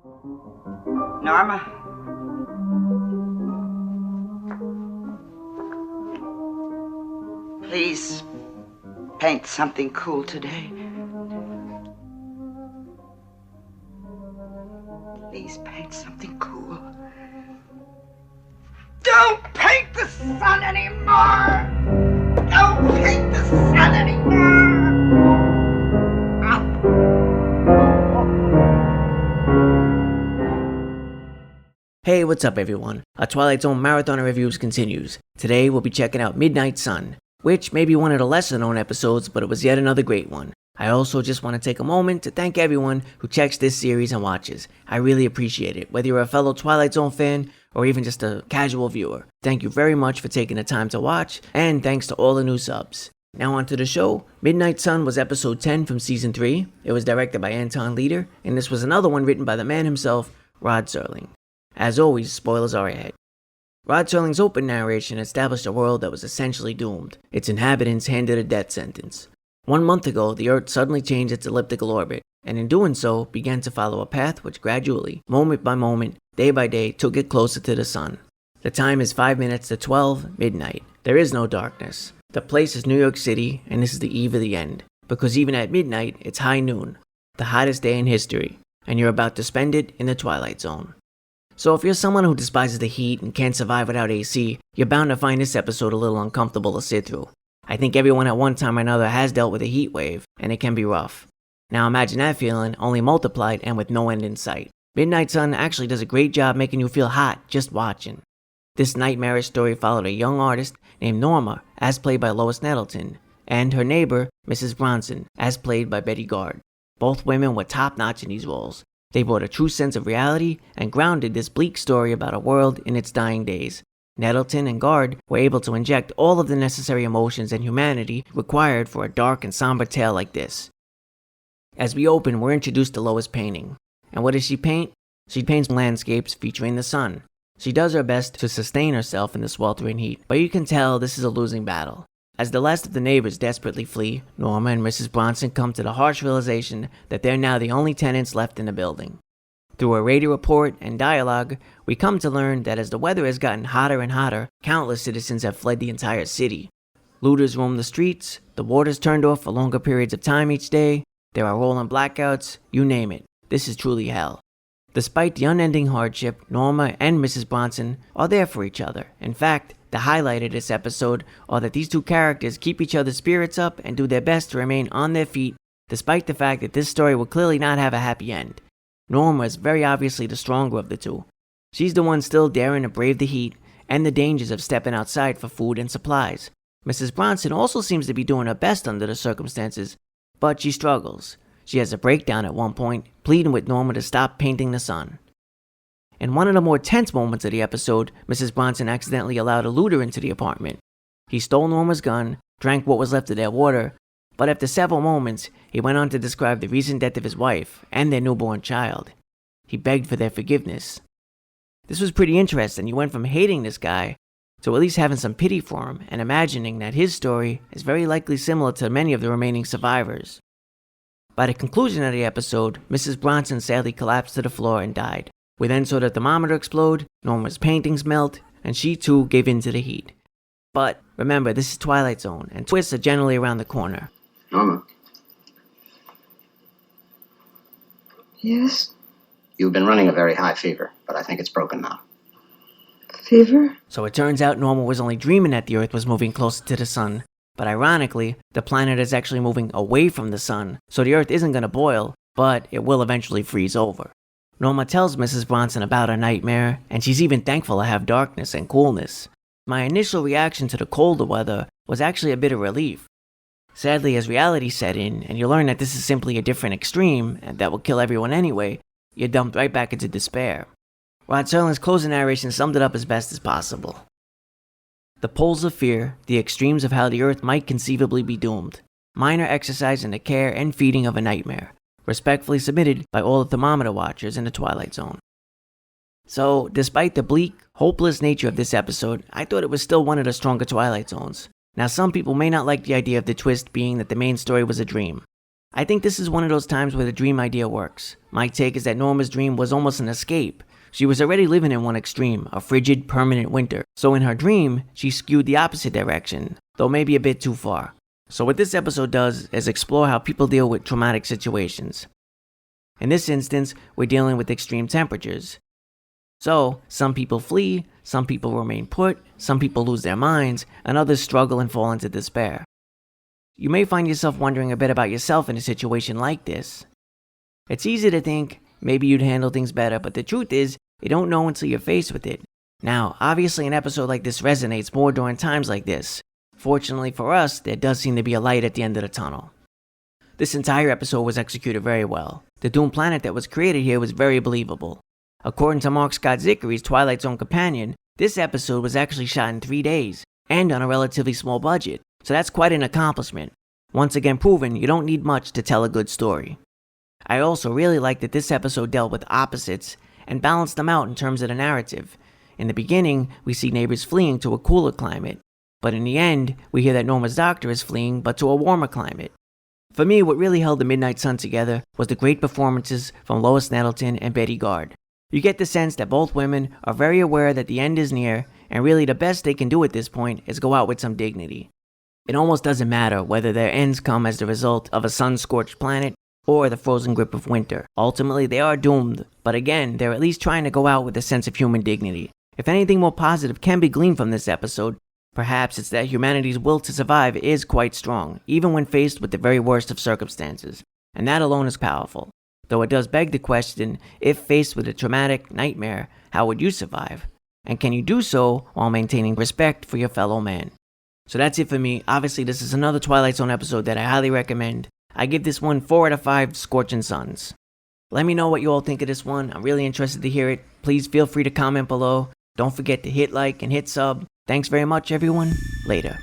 Norma? Please paint something cool today. Please paint something cool. Don't paint the sun anymore! Don't paint the sun anymore! Hey, what's up everyone? Our Twilight Zone Marathon Reviews continues. Today we'll be checking out Midnight Sun, which may be one of the lesser known episodes, but it was yet another great one. I also just want to take a moment to thank everyone who checks this series and watches. I really appreciate it, whether you're a fellow Twilight Zone fan or even just a casual viewer. Thank you very much for taking the time to watch, and thanks to all the new subs. Now on to the show. Midnight Sun was episode 10 from season 3. It was directed by Anton Leader, and this was another one written by the man himself, Rod Serling. As always, spoilers are ahead. Rod Serling's open narration established a world that was essentially doomed, its inhabitants handed a death sentence. 1 month ago, the Earth suddenly changed its elliptical orbit, and in doing so, began to follow a path which gradually, moment by moment, day by day, took it closer to the sun. The time is 5 minutes to 12, midnight. There is no darkness. The place is New York City, and this is the eve of the end. Because even at midnight, it's high noon, the hottest day in history, and you're about to spend it in the Twilight Zone. So if you're someone who despises the heat and can't survive without AC, you're bound to find this episode a little uncomfortable to sit through. I think everyone at one time or another has dealt with a heat wave, and it can be rough. Now imagine that feeling, only multiplied and with no end in sight. Midnight Sun actually does a great job making you feel hot just watching. This nightmarish story followed a young artist named Norma, as played by Lois Nettleton, and her neighbor, Mrs. Bronson, as played by Betty Garde. Both women were top-notch in these roles. They brought a true sense of reality and grounded this bleak story about a world in its dying days. Nettleton and Garde were able to inject all of the necessary emotions and humanity required for a dark and somber tale like this. As we open, we're introduced to Lois painting. And what does she paint? She paints landscapes featuring the sun. She does her best to sustain herself in the sweltering heat, but you can tell this is a losing battle. As the last of the neighbors desperately flee, Norma and Mrs. Bronson come to the harsh realization that they're now the only tenants left in the building. Through a radio report and dialogue, we come to learn that as the weather has gotten hotter and hotter, countless citizens have fled the entire city. Looters roam the streets, the water's turned off for longer periods of time each day, there are rolling blackouts, you name it. This is truly hell. Despite the unending hardship, Norma and Mrs. Bronson are there for each other. In fact, the highlight of this episode are that these two characters keep each other's spirits up and do their best to remain on their feet, despite the fact that this story will clearly not have a happy end. Norma is very obviously the stronger of the two. She's the one still daring to brave the heat and the dangers of stepping outside for food and supplies. Mrs. Bronson also seems to be doing her best under the circumstances, but she struggles. She has a breakdown at one point, pleading with Norma to stop painting the sun. In one of the more tense moments of the episode, Mrs. Bronson accidentally allowed a looter into the apartment. He stole Norma's gun, drank what was left of their water, but after several moments, he went on to describe the recent death of his wife and their newborn child. He begged for their forgiveness. This was pretty interesting. You went from hating this guy to at least having some pity for him and imagining that his story is very likely similar to many of the remaining survivors. By the conclusion of the episode, Mrs. Bronson sadly collapsed to the floor and died. We then saw the thermometer explode, Norma's paintings melt, and she too gave in to the heat. But remember, this is Twilight Zone, and twists are generally around the corner. Norma. Yes? You've been running a very high fever, but I think it's broken now. Fever? So it turns out Norma was only dreaming that the Earth was moving closer to the sun. But ironically, the planet is actually moving away from the sun, so the Earth isn't going to boil, but it will eventually freeze over. Norma tells Mrs. Bronson about her nightmare, and she's even thankful to have darkness and coolness. My initial reaction to the colder weather was actually a bit of relief. Sadly, as reality set in, and you learn that this is simply a different extreme, and that will kill everyone anyway, you're dumped right back into despair. Rod Serling's closing narration summed it up as best as possible. The poles of fear, the extremes of how the Earth might conceivably be doomed. Minor exercise in the care and feeding of a nightmare. Respectfully submitted by all the thermometer watchers in the Twilight Zone. So, despite the bleak, hopeless nature of this episode, I thought it was still one of the stronger Twilight Zones. Now, some people may not like the idea of the twist being that the main story was a dream. I think this is one of those times where the dream idea works. My take is that Norma's dream was almost an escape. She was already living in one extreme, a frigid, permanent winter. So in her dream, she skewed the opposite direction, though maybe a bit too far. So what this episode does is explore how people deal with traumatic situations. In this instance, we're dealing with extreme temperatures. So, some people flee, some people remain put, some people lose their minds, and others struggle and fall into despair. You may find yourself wondering a bit about yourself in a situation like this. It's easy to think, maybe you'd handle things better, but the truth is, you don't know until you're faced with it. Now, obviously an episode like this resonates more during times like this. Fortunately for us, there does seem to be a light at the end of the tunnel. This entire episode was executed very well. The doomed planet that was created here was very believable. According to Mark Scott Zickery's Twilight's Own Companion, this episode was actually shot in 3 days, and on a relatively small budget, so that's quite an accomplishment. Once again proven, you don't need much to tell a good story. I also really like that this episode dealt with opposites and balanced them out in terms of the narrative. In the beginning, we see neighbors fleeing to a cooler climate, but in the end, we hear that Norma's doctor is fleeing but to a warmer climate. For me, what really held the Midnight Sun together was the great performances from Lois Nettleton and Betty Garde. You get the sense that both women are very aware that the end is near, and really the best they can do at this point is go out with some dignity. It almost doesn't matter whether their ends come as the result of a sun-scorched planet or the frozen grip of winter. Ultimately, they are doomed, but again, they're at least trying to go out with a sense of human dignity. If anything more positive can be gleaned from this episode, perhaps it's that humanity's will to survive is quite strong, even when faced with the very worst of circumstances, and that alone is powerful. Though it does beg the question, if faced with a traumatic nightmare, how would you survive? And can you do so while maintaining respect for your fellow man? So that's it for me. Obviously, this is another Twilight Zone episode that I highly recommend. I give this one 4 out of 5 scorching suns. Let me know what you all think of this one. I'm really interested to hear it. Please feel free to comment below. Don't forget to hit like and hit sub. Thanks very much, everyone. Later.